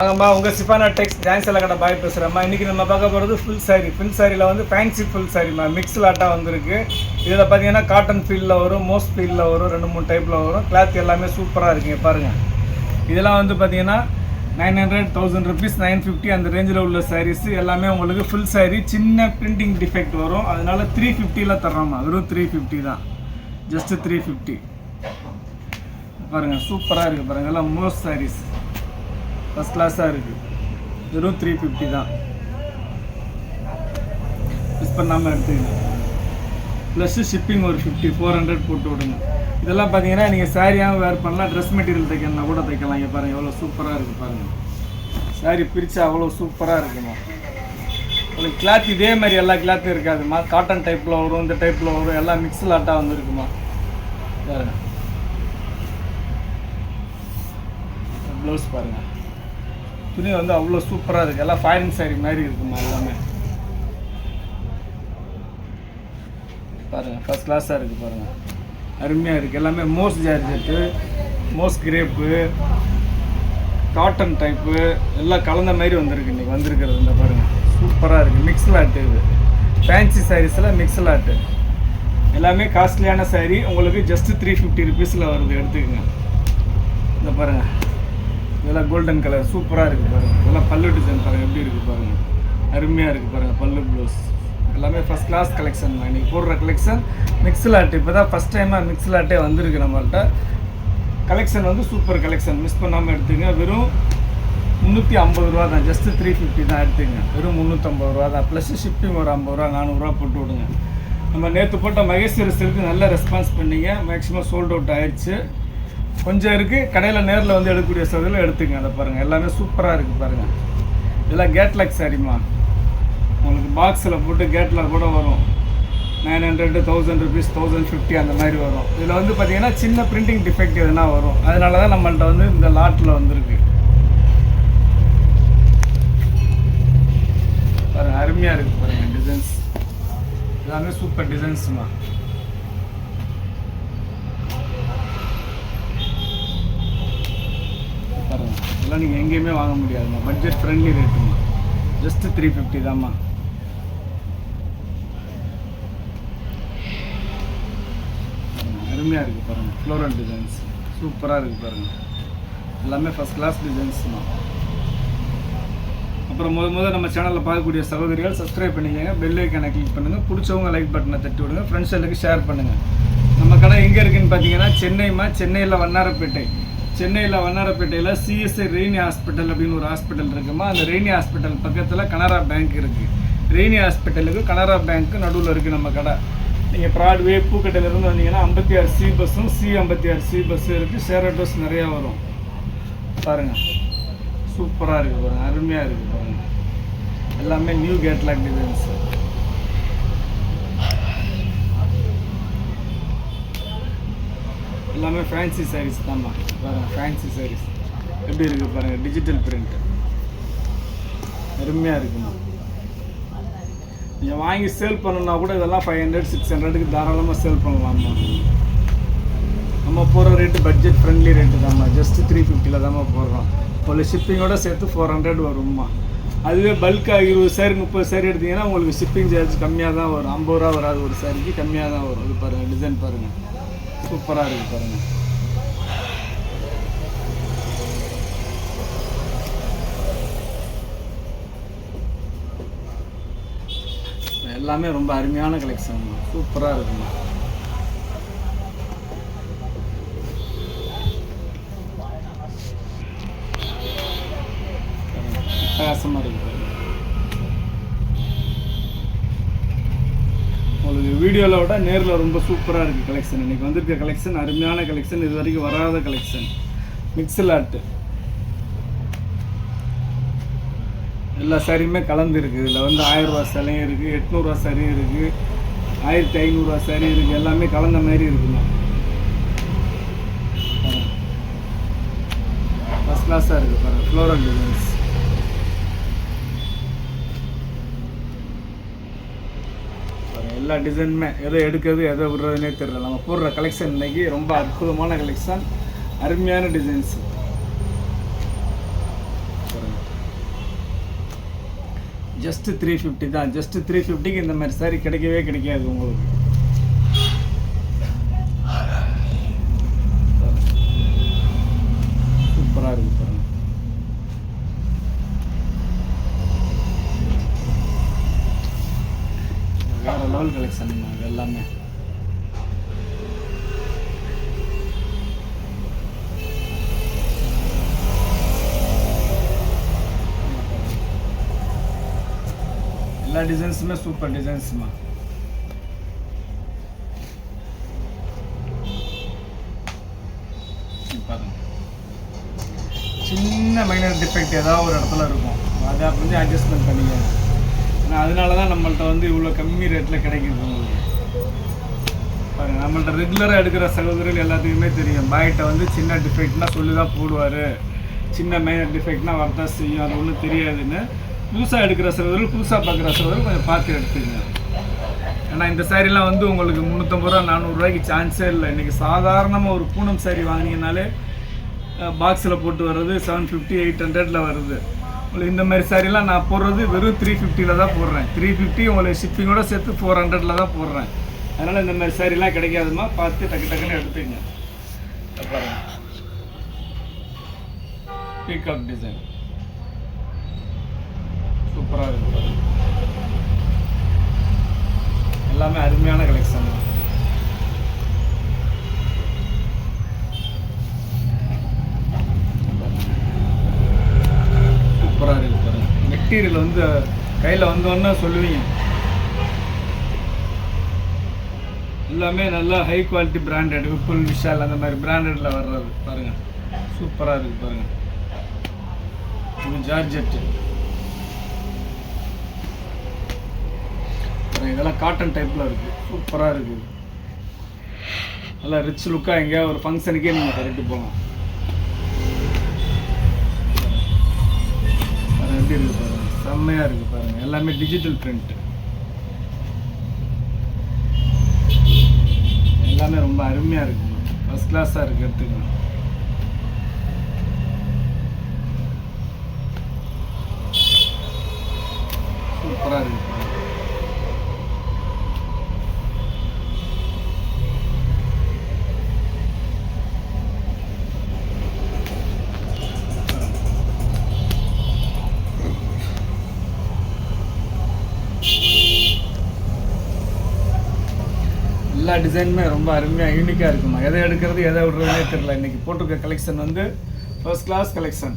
ஆமாம்மா உங்கள் சிஃபானா டெக்ஸ் டான்ஸ் எல்லாம் கடை பாய் பேசுகிறேம்மா. இன்றைக்கி நம்ம பார்க்க போகிறது ஃபுல் சாரியில் வந்து ஃபேன்சி ஃபுல் சாரிம்மா. மிக்ஸ் லாட்டாக வந்திருக்கு. இதில் பார்த்தீங்கன்னா காட்டன் ஃபீல்டில் வரும், மோஸ்ட் ஃபீல்டில் வரும், 2-3 டைப்பில் வரும். கிளாத் எல்லாமே சூப்பராக இருக்குங்க பாருங்கள். இதெல்லாம் வந்து பார்த்தீங்கன்னா 900, 1000 rupees, 950 அந்த ரேஞ்சில் உள்ள சாரீஸ் எல்லாமே உங்களுக்கு ஃபுல் சாரீ. சின்ன பிரிண்டிங் டிஃபெக்ட் வரும், அதனால 350 தர்றோம்மா. வெறும் 350 தான், ஜஸ்ட்டு 350 பாருங்கள். சூப்பராக இருக்குது பாருங்கள். எல்லாம் மோஸ்ட் சாரீஸ் ஃபஸ்ட் கிளாஸாக இருக்குது. வெறும் 350 தான். மிஸ் பண்ணாமல் எடுத்துக்கங்க. ப்ளஸ்ஸு ஷிப்பிங் ஒரு 400 போட்டு விடுங்க. இதெல்லாம் பார்த்தீங்கன்னா நீங்கள் சாரியாகவும் வேர் பண்ணலாம், ட்ரெஸ் மெட்டீரியல் தைக்கணும்னா கூட தைக்கலாம். இங்கே பாருங்கள் எவ்வளோ சூப்பராக இருக்குது பாருங்கள். சாரி பிரித்தா அவ்வளோ சூப்பராக இருக்குமா. உங்களுக்கு கிளாத் இதே மாதிரி எல்லா கிளாத்தும் இருக்காதுமா. காட்டன் டைப்பில் வரும், இந்த டைப்பில் வரும், எல்லாம் மிக்ஸ் லாட்டாக வந்துருக்குமா. பாருங்கள் ப்ளவுஸ் பாருங்கள். துணி வந்து அவ்வளோ சூப்பராக இருக்குது. எல்லாம் ஃபாரின் சாரி மாதிரி இருக்குமா எல்லாமே. பாருங்கள் ஃபஸ்ட் கிளாஸாக இருக்குது பாருங்கள். அருமையாக இருக்குது. எல்லாமே மோஸ் ஜார்ஜெட்டு, மோஸ் கிரேப்பு, காட்டன் டைப்பு எல்லாம் கலந்த மாதிரி வந்திருக்கு இன்றைக்கி வந்திருக்கிறது. இந்த பாருங்கள் சூப்பராக இருக்குது. மிக்ஸ் லாட்டு இது. ஃபேன்சி சாரீஸில் மிக்ஸ் லாட்டு எல்லாமே காஸ்ட்லியான சாரீ. உங்களுக்கு ஜஸ்ட்டு 350 rupeesல வருது, எடுத்துக்கோங்க. இந்த பாருங்கள் இதெல்லாம் கோல்டன் கலர் சூப்பராக இருக்குது பாருங்கள். இதெல்லாம் பல்லு டிசைன் பாருங்கள் எப்படி இருக்குது பாருங்கள். அருமையாக இருக்குது பாருங்கள். பல்லு ப்ளவுஸ் எல்லாமே ஃபஸ்ட் கிளாஸ் கலெக்ஷன். இன்றைக்கி போடுற கலெக்ஷன் மிக்ஸ் லாட்டு. இப்போ தான் ஃபஸ்ட் டைமாக மிக்ஸ் லாட்டே வந்திருக்கு நம்மள்கிட்ட. கலெக்ஷன் வந்து சூப்பர் கலெக்ஷன், மிஸ் பண்ணாமல் எடுத்துங்க. வெறும் 350 ரூபா தான், ஜஸ்ட்டு 350 தான் எடுத்துங்க. வெறும் 350 ரூபா தான். ப்ளஸ் ஷிப்பிங் ஒரு 50 ரூபா 400 ரூபா போட்டு விடுங்க. நம்ம நேற்று போட்ட மகேஸ்வரி சில்க்கு நல்ல ரெஸ்பான்ஸ் பண்ணிங்க. மேக்ஸிமம் சோல்ட் அவுட் ஆயிடுச்சு. கொஞ்சம் இருக்குது, கடையில் நேரில் வந்து எடுக்கக்கூடிய சதில் எடுத்துங்க. அதை பாருங்கள் எல்லாமே சூப்பராக இருக்குது பாருங்கள். இதெல்லாம் கேட்லாக் சாரிம்மா. உங்களுக்கு பாக்ஸில் போட்டு கேட்லாக் கூட வரும். 900, 1000 rupees, 1050 அந்த மாதிரி வரும். இதில் வந்து பார்த்திங்கன்னா சின்ன பிரிண்டிங் டிஃபெக்ட் எதுனா வரும். அதனால தான் நம்மள்ட்ட வந்து இந்த லாட்டில் வந்துருக்கு பாருங்கள். அருமையாக இருக்குது பாருங்கள். டிசைன்ஸ் எல்லாமே சூப்பர் டிசைன்ஸுமா. பாருங்கள் இதெல்லாம் நீங்கள் எங்கேயுமே வாங்க முடியாதுமா. Budget friendly ரேட்டுமா. ஜஸ்ட்டு 350 தான்மா. அருமையாக இருக்குது பாருங்கள். ஃப்ளோரல் டிசைன்ஸ் சூப்பராக இருக்குது பாருங்கள். எல்லாமே ஃபஸ்ட் கிளாஸ் டிசைன்ஸ்மா. அப்புறம் முதல் நம்ம சேனலில் பார்க்கக்கூடிய சகோதரிகள் சப்ஸ்கிரைப் பண்ணிக்கோங்க, பெல் ஐக்கானை கிளிக் பண்ணுங்கள். பிடிச்சவங்க லைக் பட்டனை தட்டி விடுங்க, ஃப்ரெண்ட்ஸ் எல்லாருக்கும் ஷேர் பண்ணுங்கள். நம்ம கடை எங்கே இருக்குதுன்னு பார்த்தீங்கன்னா சென்னைமா. சென்னையில் வண்ணாரப்பேட்டை. சென்னையில் வண்ணாரப்பேட்டையில் சிஎஸ்ஐ ரெய்னி ஹாஸ்பிட்டல் அப்படின்னு ஒரு ஹாஸ்பிட்டல் இருக்குமா. அந்த ரெய்னி ஹாஸ்பிட்டல் பக்கத்தில் கனரா பேங்க் இருக்குது. ரெய்னி ஹாஸ்பிட்டலுக்கு கனரா பேங்க்கு நடுவில் இருக்குது நம்ம கடை. நீங்கள் ப்ராட்வே பூக்கட்டையிலேருந்து வந்தீங்கன்னா 56 சி பஸ்ஸும் C56 பஸ்ஸும் இருக்குது. ஷேர் ஆட்டோஸ் நிறையா வரும். பாருங்கள் சூப்பராக இருக்குது பாருங்கள். அருமையாக இருக்குது பாருங்கள். எல்லாமே நியூ கேட்லாக் டிசைன்ஸு. எல்லாமே ஃபேன்சி சாரீஸ் தான்மா. பாருங்கள் ஃபேன்சி சாரீஸ் எப்படி இருக்குது பாருங்கள். டிஜிட்டல் பிரிண்ட் அருமையாக இருக்குமா. நீங்கள் வாங்கி சேல் பண்ணணுன்னா கூட இதெல்லாம் 500, 600க்கு தாராளமாக சேல் பண்ணலாம்மா. நம்ம போகிற ரேட்டு பட்ஜெட் ஃப்ரெண்ட்லி ரேட்டு தான்மா. ஜஸ்ட்டு 350 தான்மா போடுறோம். ஒரு ஷிப்பிங்கோட சேர்த்து 400 வரும்மா. அதுவே பல்காக 20 சாரி 30 சாரி எடுத்திங்கன்னா உங்களுக்கு ஷிப்பிங் சார்ஜ் கம்மியாக தான் வரும். 50 ரூபா வராது ஒரு சாரிக்கு, கம்மியாக தான் வரும். இது பாருங்கள் டிசைன் பாருங்கள் சூப்பராக இருக்குது பாருங்கள். எல்லாமே ரொம்ப அருமையான கலெக்ஷன், சூப்பராக இருக்குமா. பிரகாசமாக இருக்குது. உங்களுக்கு வீடியோவில் விட நேரில் ரொம்ப சூப்பராக இருக்குது கலெக்ஷன். இன்றைக்கி வந்திருக்க கலெக்ஷன் அருமையான கலெக்ஷன். இது வரைக்கும் வராத கலெக்ஷன். மிக்ஸ் லாட்டு எல்லா சாரியுமே கலந்துருக்கு. இதில் வந்து 1000 ரூபா சாரியும் இருக்குது, 800 ரூபா சாரியும் இருக்குது, 1500 ரூபா சாரி இருக்குது. எல்லாமே கலந்த மாதிரி இருக்குங்க. ஃபஸ்ட் கிளாஸாக இருக்குது பாருங்கள். ஃப்ளோரல் டிசைன்ஸ் எல்லா டிசைனுமே எதை எடுக்கிறது எதை விடுறதுனே தெரியல. நம்ம போடுற கலெக்ஷன் இன்றைக்கி ரொம்ப அற்புதமான கலெக்ஷன், அருமையான டிசைன்ஸு. பாருங்கள் ஜஸ்ட்டு 350 தான். ஜஸ்ட்டு 350க்கு இந்த மாதிரி சாரி கிடைக்கவே கிடைக்காது உங்களுக்கு. சூப்பராக இருக்குது பாருங்கள். வேறு லெவல் கலெக்ஷன் இது எல்லாமே. எல்லா டிசைன்ஸுமே சூப்பர் டிசைன்ஸுமா. பாருங்க, சின்ன மைனர் டிஃபெக்ட் ஏதாவது ஒரு இடத்துல இருக்கும், அதை அப்படி அட்ஜஸ்ட்மெண்ட் பண்ணிக்கோங்க. ஏன்னா அதனால தான் நம்மள்ட்ட வந்து இவ்வளோ கம்மி ரேட்டில் கிடைக்குது உங்களுக்கு. பாருங்கள், நம்மள்ட்ட ரெகுலராக எடுக்கிற சகோதரர்கள் எல்லாத்துக்குமே தெரியும், பாய்கிட்ட வந்து சின்ன டிஃபெக்ட்னால் சொல்லி தான் போடுவார், சின்ன மைனர் டிஃபெக்ட்னால் வரதான் செய்யும், அது ஒன்றும் தெரியாதுன்னு. புதுசாக எடுக்கிற சகோதரர்கள், புதுசாக பார்க்குற சகோதரர்கள் கொஞ்சம் பார்த்து எடுத்துங்க. ஏன்னா இந்த சாரீலாம் வந்து உங்களுக்கு 350 ரூபா 400 ரூபாய்க்கு சான்ஸே இல்லை. இன்றைக்கி சாதாரணமாக ஒரு பூனம் சாரீ வாங்கினீங்கனாலே பாக்ஸில் போட்டு வர்றது 750 800 வருது. உங்களுக்கு இந்த மாதிரி சாரீலாம் நான் போடுறது வெறும் 350 தான் போடுறேன். 350 உங்களுக்கு ஷிப்பிங்கோட சேர்த்து 400 தான் போடுறேன். அதனால் இந்த மாதிரி சாரீலாம் கிடைக்காதுமா, பார்த்து டக்கு டக்குன்னு எடுத்துங்க. பீகாக் டிசைன் சூப்பராக இருக்குது. எல்லாமே அருமையான கலெக்ஷன் தான். சூப்பராக இருக்குது பாருங்க. மெட்டீரியல் வந்து கையில் வந்தோன்னே சொல்லுவீங்க, எல்லாமே நல்லா high quality branded, Vipul, Vishal அந்த மாதிரி பிராண்டடில் வர்றது பாருங்கள். சூப்பராக இருக்குது பாருங்கள். இது ஜார்ஜெட்டு. இதெல்லாம் காட்டன் டைப்பில் இருக்குது, சூப்பராக இருக்குது. நல்லா ரிச் லுக்காக எங்கேயா ஒரு ஃபங்க்ஷனுக்கே நீங்கள் கரெக்டு போகலாம். எப்படி இருக்குது பாருங்கள், செம்மையாக இருக்குது பாருங்கள். எல்லாமே டிஜிட்டல் பிரிண்ட், எல்லாமே ரொம்ப அருமையாக இருக்குது, ஃபஸ்ட் கிளாஸாக இருக்குது. எடுத்துக்கலாம். சூப்பராக இருக்குது. எல்லா டிசைனுமே ரொம்ப அருமையாக யூனிக்காக இருக்குமா. எதை எடுக்கிறது எதை விடுறதுனே தெரியல. இன்றைக்கி போட்டிருக்க கலெக்ஷன் வந்து ஃபர்ஸ்ட் கிளாஸ் கலெக்ஷன்.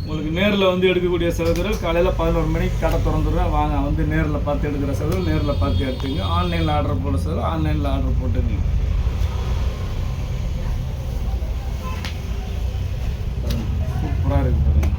உங்களுக்கு நேரில் வந்து எடுக்கக்கூடிய சகோதரர்கள் காலையில் 11 மணிக்கு கடை திறந்துடுவேன், வாங்க வந்து நேரில் பார்த்து எடுக்கிற சகோதரர்கள் நேரில் பார்த்து எடுத்துங்க. ஆன்லைனில் ஆர்டர் போட சகோதரர் ஆன்லைனில் ஆர்டர் போட்டுங்க. சூப்பராக இருக்குது பாருங்கள்.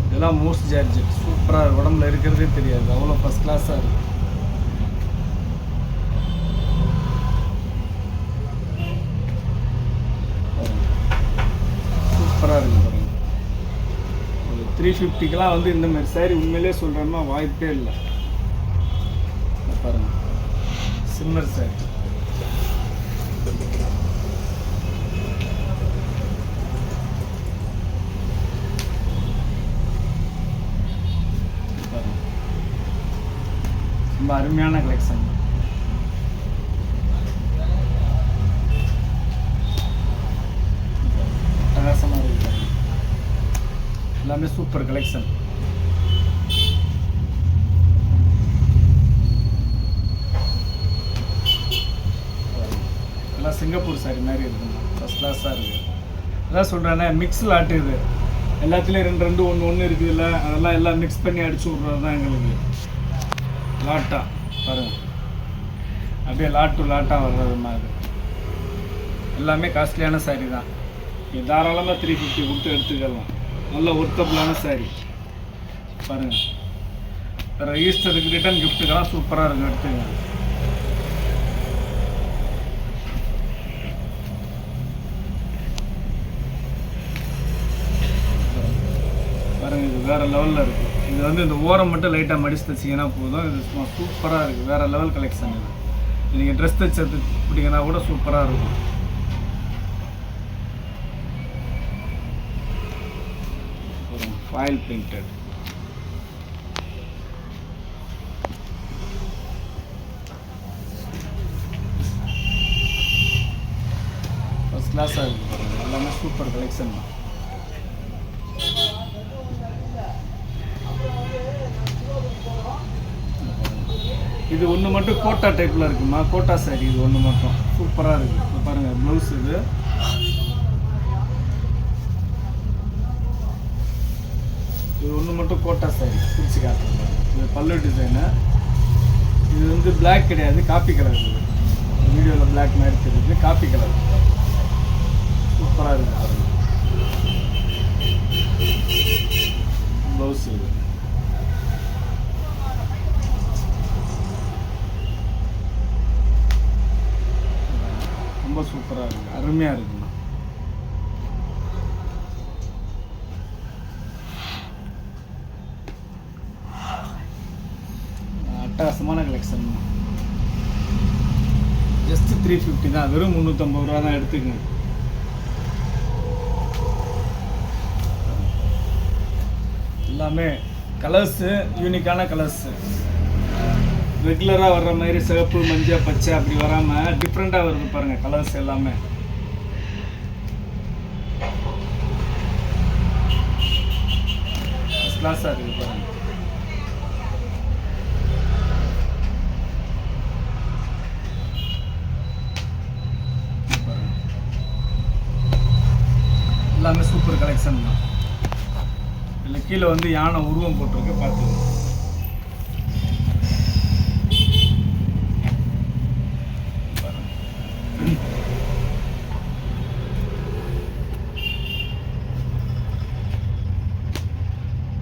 இதெல்லாம் மோஸ்ட் ஜார்ஜெட், சூப்பராக உடம்புல இருக்கிறதே தெரியாது, அவ்வளோ ஃபஸ்ட் கிளாஸாக இருக்குது. சூப்பராக இருக்குது பாருங்கள். ஒரு 350க்கெலாம் வந்து இந்த மாதிரி சாரி உண்மையிலே சொல்கிறேன்னா வாய்ப்பே இல்லை. பாருங்கள், சிம்மர் சாரி. ரொம்ப அருமையான கலெக்ஷன். பிரகாசமாக இருக்குது, எல்லாமே சூப்பர் கலெக்ஷன். எல்லாம் சிங்கப்பூர் சாரி மாதிரி இருக்குங்க, ஃபஸ்ட் கிளாஸாக இருக்குது. அதான் சொல்கிறேன்னா மிக்ஸ் லாட்டு இது, எல்லாத்துலேயும் 2 2 1 1 இருக்குதுல்ல, அதெல்லாம் எல்லாம் மிக்ஸ் பண்ணி அடிச்சு விட்றது தான் எங்களுக்கு லாட்டா. பாருங்கள், அப்படியே லாட் டு லாட்டாக வர்றது மாதிரி. எல்லாமே காஸ்ட்லியான சாரீ தான். நீங்கள் தாராளமாக 350 கொடுத்து எடுத்துக்கலாம். நல்ல ஒர்த்தபுளான சாரீ பாருங்கள். வேறு ஈஸ்டருக்கு ரிட்டன் கிஃப்ட்டுக்கெல்லாம் சூப்பராக இருக்கும், எடுத்துங்க. பாருங்கள், இது வேறு லெவலில் இருக்குது. இது வந்து இந்த ஓரம் மட்டும் லைட்டாக மடிச்சு தைச்சிங்கன்னா போதும். இது சும்மா சூப்பராக இருக்குது, வேறு லெவல் கலெக்ஷன். இது நீங்கள் ட்ரெஸ் தைச்சு பிடிங்கன்னா கூட சூப்பராக இருக்கும். ஃபாயில் பிரிண்டட் கிளாஸாக இருக்குது, எல்லாமே சூப்பர் கலெக்ஷன் தான். இது ஒன்று மட்டும் கோட்டா டைப்பில் இருக்குமா, கோட்டா சாரி இது ஒன்று மட்டும் சூப்பராக இருக்குது. பாருங்கள் ப்ளவுஸ் இது ஒன்று மட்டும் கோட்டா சாரி பிரித்து காட்டுறேன். இது பல்லு டிசைனு, இது வந்து பிளாக் கிடையாது, காப்பி கலர். இது வீடியோவில் பிளாக் மாதிரி தெரியுது, காப்பி கலர் சூப்பராக இருக்குது. பாருங்கள் ப்ளவுஸ் இது ரொம்ப சூப்பராக இருக்குது, அருமையாக இருக்குண்ணா. அட்டகாசமான கலெக்ஷன் தான். ஜஸ்ட் 350 தான், வெறும் 350 ரூபா தான் எடுத்துக்கங்க. எல்லாமே கலர்ஸு யூனிக்கான கலர்ஸு, ரெகுலராக வர்ற மாதிரி சிவப்பு மஞ்சள் பச்சை அப்படி வராமல் டிஃப்ரெண்ட்டாக வருது பாருங்கள் கலர்ஸ் எல்லாமே. கிளாஸாக இருக்குது பாருங்கள். எல்லாமே சூப்பர் கலெக்ஷன் தான். இல்லை கீழே வந்து யானை உருவம் போட்டிருக்கு, பார்த்துக்கோங்க.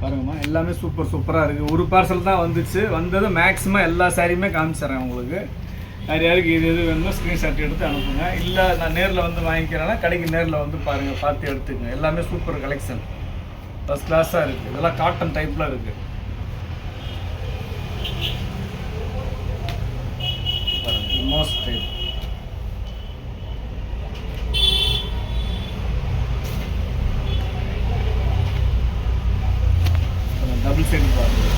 பாருங்கம்மா எல்லாமே சூப்பராக இருக்குது. ஒரு பார்சல் தான் வந்துச்சு, வந்தது மேக்ஸிமம் எல்லா சாரியுமே காமிச்சிட்றேன் உங்களுக்கு. யார் யாருக்கு இது எது வேணுமோ ஸ்க்ரீன்ஷாட் எடுத்து அனுப்புங்க. இல்லை நான் நேரில் வந்து வாங்கிக்கிறேன்னா கடைக்கு நேரில் வந்து பாருங்கள், பார்த்து எடுத்துக்கங்க. எல்லாமே சூப்பர் கலெக்ஷன், ஃபஸ்ட் கிளாஸாக இருக்குது. இதெல்லாம் காட்டன் டைப்பில் இருக்குது. மோஸ்ட் டைப் டபுள் சைடு பாருங்கள்.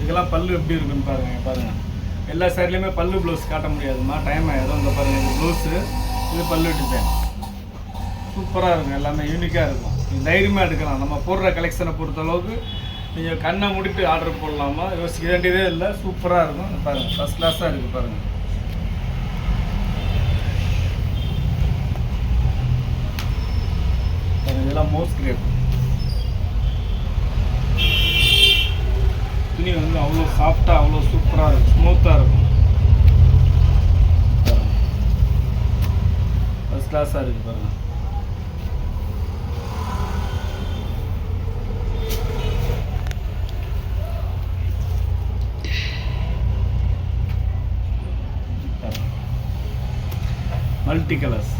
இதெல்லாம் பல்லு எப்படி இருக்குன்னு பாருங்கள். எல்லா சைட்லேயுமே பல்லு ப்ளவுஸ் காட்ட முடியாதுமா, டைம் ஆகிடும். இந்த பாருங்கள், இந்த ப்ளவுஸு, இது பல்லு டிசைன் சூப்பராக இருக்கும். எல்லாமே யூனிக்காக இருக்கும். நீங்கள் தைரியமாக எடுக்கலாம். நம்ம போடுற கலெக்ஷனை பொறுத்தளவுக்கு நீங்கள் கண்ணை முடிட்டு ஆர்டர் போடலாமா, யோசிக்க வேண்டியதே இல்லை. சூப்பராக இருக்கும். பாருங்கள் ஃபஸ்ட் கிளாஸாக இருக்குது பாருங்கள். இதெல்லாம் மோஸ்ட் கிரேப் துணி வந்து அவ்வளோ சாஃப்டாக, அவ்வளோ சூப்பராக இருக்கும், ஸ்மூத்தாக இருக்கும். ஃபஸ்ட் கிளாஸாக இருக்குது பாருங்கள். மல்டி கலர்ஸ்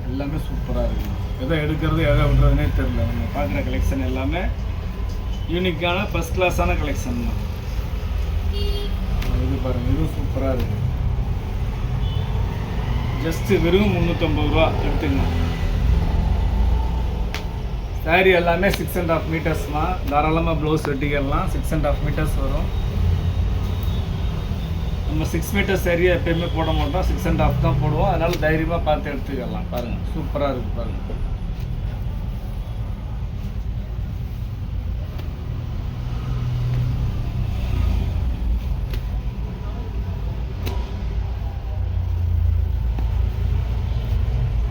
எல்லாமே சூப்பராக இருக்குது. எதை எடுக்கிறது எதை விடுறதுனே தெரியல. நம்ம பார்க்குற கலெக்ஷன் எல்லாமே யூனிக்கான ஃபஸ்ட் கிளாஸான கலெக்ஷன் தான். இது பாருங்கள், இதுவும் சூப்பராக இருக்குது. ஜஸ்ட்டு வெறும் 350 ரூபா எடுத்துக்கணும். சாரி எல்லாமே 6.5 மீட்டர்ஸ்மா, தாராளமாக ப்ளவுஸ் வெட்டிக்கலாம். 6.5 மீட்டர்ஸ் வரும். நம்ம 6 மீட்டர் சரியாக எப்போயுமே போட மாட்டோம், 6.5 தான் போடுவோம். அதனால் தைரியமாக பார்த்து எடுத்துக்கலாம். பாருங்கள் சூப்பராக இருக்குது பாருங்கள்.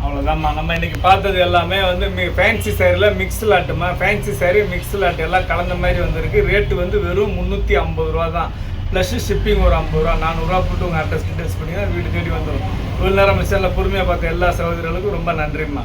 அவ்வளோதாம்மா, நம்ம இன்றைக்கி பார்த்தது எல்லாமே வந்து ஃபேன்சி சாரியில் மிக்ஸ் லாட்டுமா. ஃபேன்சி சாரி மிக்ஸ் லாட் எல்லாம் கலந்த மாதிரி வந்திருக்கு. ரேட்டு வந்து வெறும் 350 ரூபா தான். ப்ளஸ் ஷிப்பிங் ஒரு 50 ரூபா, 400 ரூபா போட்டு உங்கள் அட்ரஸ் டீட்டெயில்ஸ் பண்ணிங்கன்னா வீடு தேடி வந்துடும். இவ்வளோ நேரம் மிஷனில் பொறுமையாக பார்த்த எல்லா சகோதரர்களுக்கும் ரொம்ப நன்றிம்மா.